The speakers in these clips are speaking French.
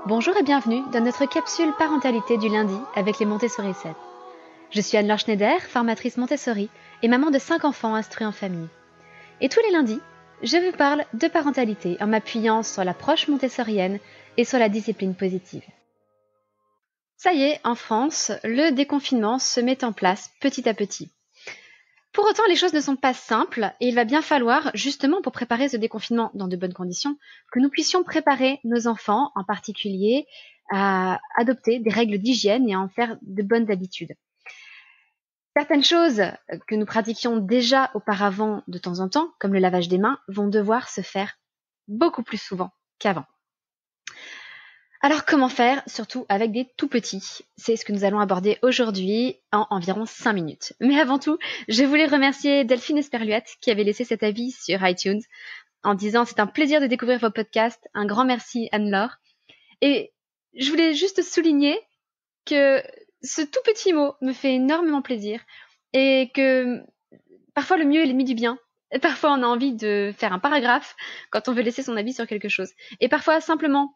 Bonjour et bienvenue dans notre capsule parentalité du lundi avec les Montessori 7. Je suis Anne-Laure Schneider, formatrice Montessori et maman de 5 enfants instruits en famille. Et tous les lundis, je vous parle de parentalité en m'appuyant sur l'approche montessorienne et sur la discipline positive. Ça y est, en France, le déconfinement se met en place petit à petit. Pour autant, les choses ne sont pas simples et il va bien falloir, justement pour préparer ce déconfinement dans de bonnes conditions, que nous puissions préparer nos enfants, en particulier, à adopter des règles d'hygiène et à en faire de bonnes habitudes. Certaines choses que nous pratiquions déjà auparavant de temps en temps, comme le lavage des mains, vont devoir se faire beaucoup plus souvent qu'avant. Alors comment faire, surtout avec des tout petits? C'est ce que nous allons aborder aujourd'hui en environ 5 minutes. Mais avant tout, je voulais remercier Delphine Esperluette qui avait laissé cet avis sur iTunes en disant « C'est un plaisir de découvrir vos podcasts, un grand merci Anne-Laure ». Et je voulais juste souligner que ce tout petit mot me fait énormément plaisir et que parfois le mieux est l'ennemi du bien. Et parfois on a envie de faire un paragraphe quand on veut laisser son avis sur quelque chose. Et parfois simplement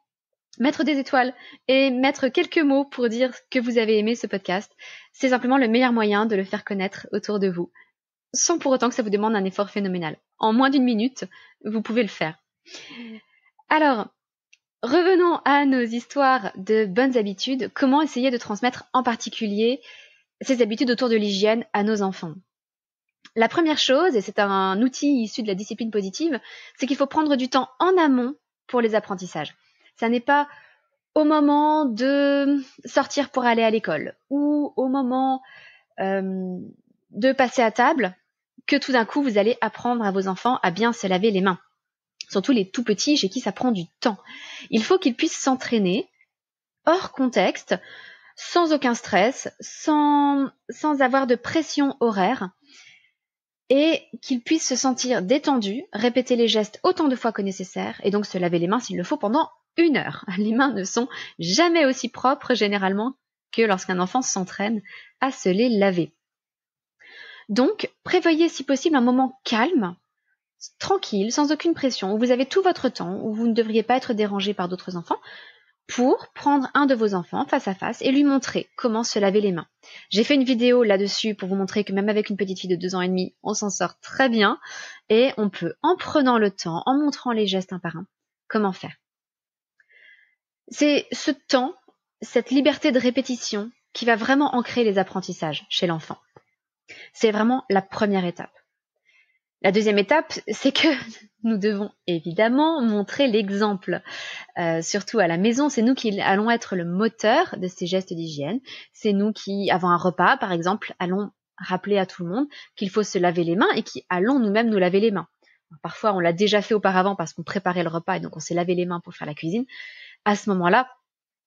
mettre des étoiles et mettre quelques mots pour dire que vous avez aimé ce podcast, c'est simplement le meilleur moyen de le faire connaître autour de vous, sans pour autant que ça vous demande un effort phénoménal. En moins d'1 minute, vous pouvez le faire. Alors, revenons à nos histoires de bonnes habitudes. Comment essayer de transmettre en particulier ces habitudes autour de l'hygiène à nos enfants? La première chose, et c'est un outil issu de la discipline positive, c'est qu'il faut prendre du temps en amont pour les apprentissages. Ça n'est pas au moment de sortir pour aller à l'école ou au moment de passer à table que tout d'un coup vous allez apprendre à vos enfants à bien se laver les mains. Surtout les tout petits chez qui ça prend du temps. Il faut qu'ils puissent s'entraîner hors contexte, sans aucun stress, sans avoir de pression horaire et qu'ils puissent se sentir détendus, répéter les gestes autant de fois que nécessaire et donc se laver les mains s'il le faut pendant 1 heure. Les mains ne sont jamais aussi propres généralement que lorsqu'un enfant s'entraîne à se les laver. Donc, prévoyez si possible un moment calme, tranquille, sans aucune pression, où vous avez tout votre temps, où vous ne devriez pas être dérangé par d'autres enfants, pour prendre un de vos enfants face à face et lui montrer comment se laver les mains. J'ai fait une vidéo là-dessus pour vous montrer que même avec une petite fille de 2 ans et demi, on s'en sort très bien et on peut, en prenant le temps, en montrant les gestes un par un, comment faire. C'est ce temps, cette liberté de répétition qui va vraiment ancrer les apprentissages chez l'enfant. C'est vraiment la première étape. La deuxième étape, c'est que nous devons évidemment montrer l'exemple. Surtout à la maison, c'est nous qui allons être le moteur de ces gestes d'hygiène. C'est nous qui, avant un repas, par exemple, allons rappeler à tout le monde qu'il faut se laver les mains et qui allons nous-mêmes nous laver les mains. Parfois, on l'a déjà fait auparavant parce qu'on préparait le repas et donc on s'est lavé les mains pour faire la cuisine. À ce moment-là,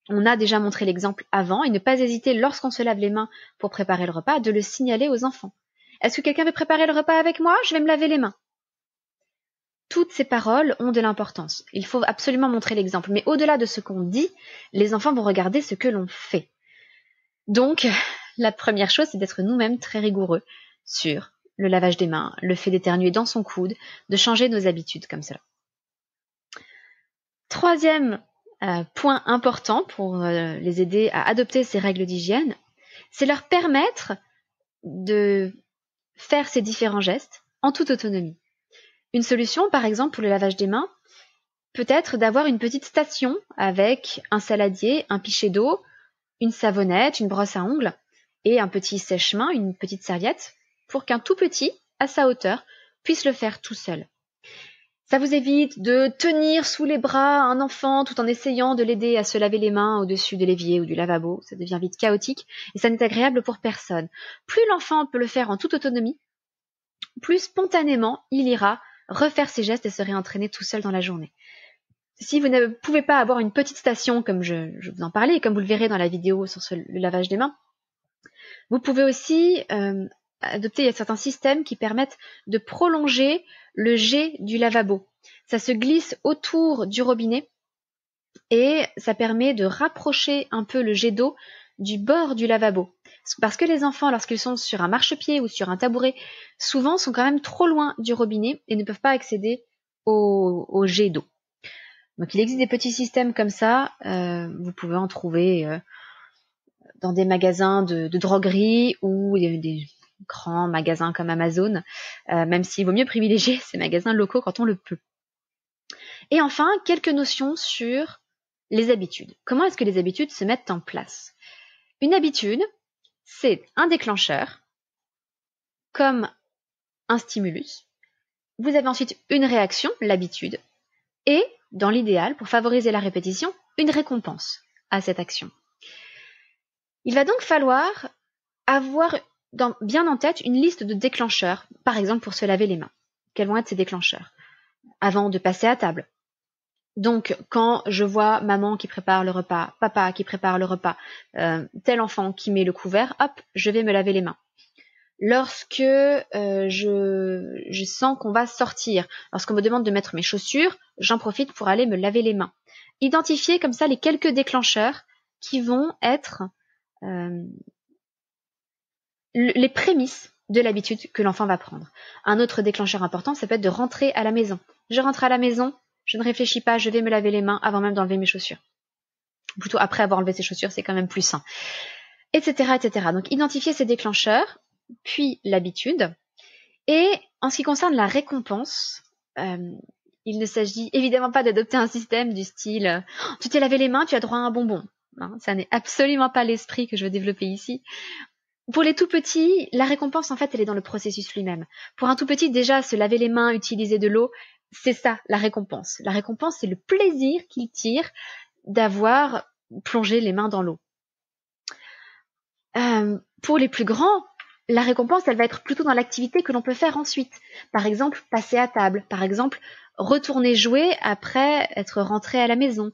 on a déjà montré l'exemple avant et ne pas hésiter, lorsqu'on se lave les mains pour préparer le repas, de le signaler aux enfants. Est-ce que quelqu'un veut préparer le repas avec moi? Je vais me laver les mains. Toutes ces paroles ont de l'importance. Il faut absolument montrer l'exemple. Mais au-delà de ce qu'on dit, les enfants vont regarder ce que l'on fait. Donc, la première chose, c'est d'être nous-mêmes très rigoureux sur le lavage des mains, le fait d'éternuer dans son coude, de changer nos habitudes comme cela. Troisième point important pour les aider à adopter ces règles d'hygiène, c'est leur permettre de faire ces différents gestes en toute autonomie. Une solution, par exemple, pour le lavage des mains, peut être d'avoir une petite station avec un saladier, un pichet d'eau, une savonnette, une brosse à ongles et un petit sèche-mains, une petite serviette, pour qu'un tout petit, à sa hauteur, puisse le faire tout seul. Ça vous évite de tenir sous les bras un enfant tout en essayant de l'aider à se laver les mains au-dessus de l'évier ou du lavabo. Ça devient vite chaotique et ça n'est agréable pour personne. Plus l'enfant peut le faire en toute autonomie, plus spontanément il ira refaire ses gestes et se réentraîner tout seul dans la journée. Si vous ne pouvez pas avoir une petite station, comme je vous en parlais, et comme vous le verrez dans la vidéo sur le lavage des mains, vous pouvez aussi adopter certains systèmes qui permettent de prolonger le jet du lavabo. Ça se glisse autour du robinet et ça permet de rapprocher un peu le jet d'eau du bord du lavabo. Parce que les enfants, lorsqu'ils sont sur un marchepied ou sur un tabouret, souvent sont quand même trop loin du robinet et ne peuvent pas accéder au jet d'eau. Donc il existe des petits systèmes comme ça, vous pouvez en trouver dans des magasins de droguerie ou des grands magasins comme Amazon, même s'il vaut mieux privilégier ces magasins locaux quand on le peut. Et enfin, quelques notions sur les habitudes. Comment est-ce que les habitudes se mettent en place? Une habitude, c'est un déclencheur, comme un stimulus. Vous avez ensuite une réaction, l'habitude, et, dans l'idéal, pour favoriser la répétition, une récompense à cette action. Il va donc falloir avoir bien en tête une liste de déclencheurs, par exemple pour se laver les mains. Quels vont être ces déclencheurs? Avant de passer à table. Donc, quand je vois maman qui prépare le repas, papa qui prépare le repas, tel enfant qui met le couvert, hop, je vais me laver les mains. Lorsque je sens qu'on va sortir, lorsqu'on me demande de mettre mes chaussures, j'en profite pour aller me laver les mains. Identifier comme ça les quelques déclencheurs qui vont être les prémices de l'habitude que l'enfant va prendre. Un autre déclencheur important, ça peut être de rentrer à la maison. Je rentre à la maison, je ne réfléchis pas, je vais me laver les mains avant même d'enlever mes chaussures. Plutôt après avoir enlevé ses chaussures, c'est quand même plus sain. Etc., etc. Donc identifier ces déclencheurs, puis l'habitude. Et en ce qui concerne la récompense, il ne s'agit évidemment pas d'adopter un système du style « tu t'es lavé les mains, tu as droit à un bonbon ». Ça n'est absolument pas l'esprit que je veux développer ici. Pour les tout petits, la récompense, en fait, elle est dans le processus lui-même. Pour un tout petit, déjà, se laver les mains, utiliser de l'eau, c'est ça, la récompense. La récompense, c'est le plaisir qu'il tire d'avoir plongé les mains dans l'eau. Pour les plus grands, la récompense, elle va être plutôt dans l'activité que l'on peut faire ensuite. Par exemple, passer à table. Par exemple, retourner jouer après être rentré à la maison.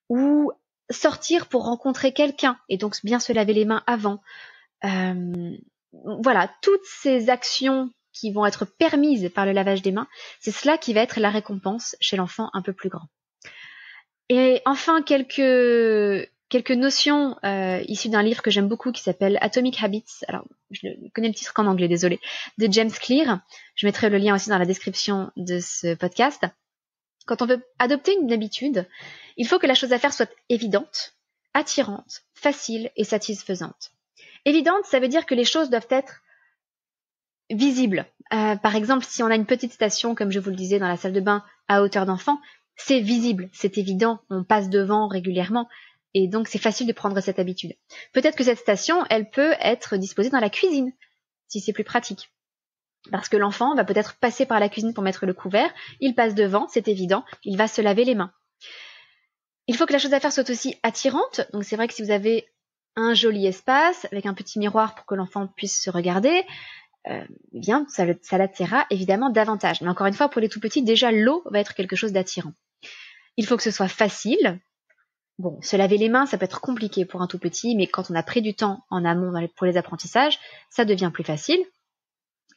Ou sortir pour rencontrer quelqu'un et donc bien se laver les mains avant. Voilà, toutes ces actions qui vont être permises par le lavage des mains, c'est cela qui va être la récompense chez l'enfant un peu plus grand. Et enfin, quelques notions issues d'un livre que j'aime beaucoup qui s'appelle Atomic Habits. Alors, je connais le titre qu'en anglais, désolé, de James Clear. Je mettrai le lien aussi dans la description de ce podcast. Quand on veut adopter une habitude, il faut que la chose à faire soit évidente, attirante, facile et satisfaisante. Évidente, ça veut dire que les choses doivent être visibles. Par exemple, si on a une petite station, comme je vous le disais, dans la salle de bain à hauteur d'enfant, c'est visible, c'est évident, on passe devant régulièrement et donc c'est facile de prendre cette habitude. Peut-être que cette station, elle peut être disposée dans la cuisine, si c'est plus pratique. Parce que l'enfant va peut-être passer par la cuisine pour mettre le couvert, il passe devant, c'est évident, il va se laver les mains. Il faut que la chose à faire soit aussi attirante, donc c'est vrai que si vous avez un joli espace avec un petit miroir pour que l'enfant puisse se regarder, eh bien ça l'attirera évidemment davantage. Mais encore une fois, pour les tout petits, déjà l'eau va être quelque chose d'attirant. Il faut que ce soit facile. Bon, se laver les mains, ça peut être compliqué pour un tout petit, mais quand on a pris du temps en amont pour les apprentissages, ça devient plus facile.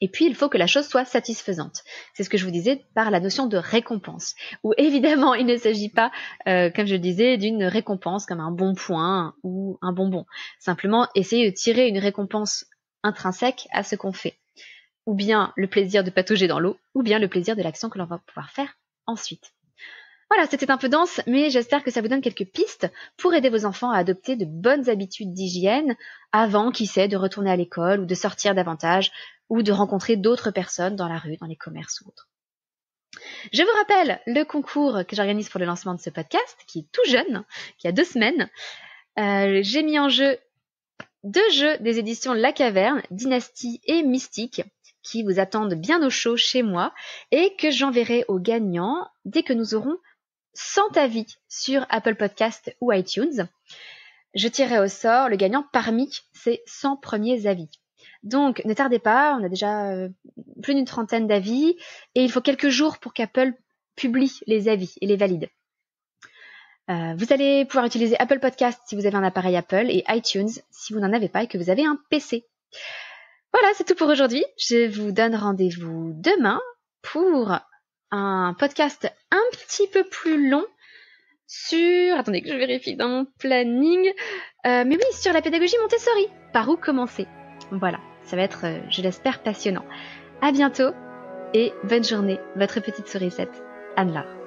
Et puis, il faut que la chose soit satisfaisante. C'est ce que je vous disais par la notion de récompense. Où évidemment, il ne s'agit pas, comme je le disais, d'une récompense comme un bon point ou un bonbon. Simplement, essayer de tirer une récompense intrinsèque à ce qu'on fait. Ou bien le plaisir de patauger dans l'eau, ou bien le plaisir de l'action que l'on va pouvoir faire ensuite. Voilà, c'était un peu dense, mais j'espère que ça vous donne quelques pistes pour aider vos enfants à adopter de bonnes habitudes d'hygiène avant, qui sait, de retourner à l'école ou de sortir davantage ou de rencontrer d'autres personnes dans la rue, dans les commerces ou autres. Je vous rappelle le concours que j'organise pour le lancement de ce podcast, qui est tout jeune, qui a 2 semaines. J'ai mis en jeu 2 jeux des éditions La Caverne, Dynastie et Mystique, qui vous attendent bien au chaud chez moi et que j'enverrai aux gagnants dès que nous aurons 100 avis sur Apple Podcast ou iTunes. Je tirerai au sort le gagnant parmi ces 100 premiers avis. Donc, ne tardez pas, on a déjà plus d'une 30aine d'avis et il faut quelques jours pour qu'Apple publie les avis et les valide. Vous allez pouvoir utiliser Apple Podcast si vous avez un appareil Apple et iTunes si vous n'en avez pas et que vous avez un PC. Voilà, c'est tout pour aujourd'hui. Je vous donne rendez-vous demain pour un podcast un petit peu plus long sur... Attendez que je vérifie dans mon planning. Mais oui, sur la pédagogie Montessori. Par où commencer? Voilà, ça va être, je l'espère, passionnant. À bientôt et bonne journée, votre petite sourisette, Anne-Laure.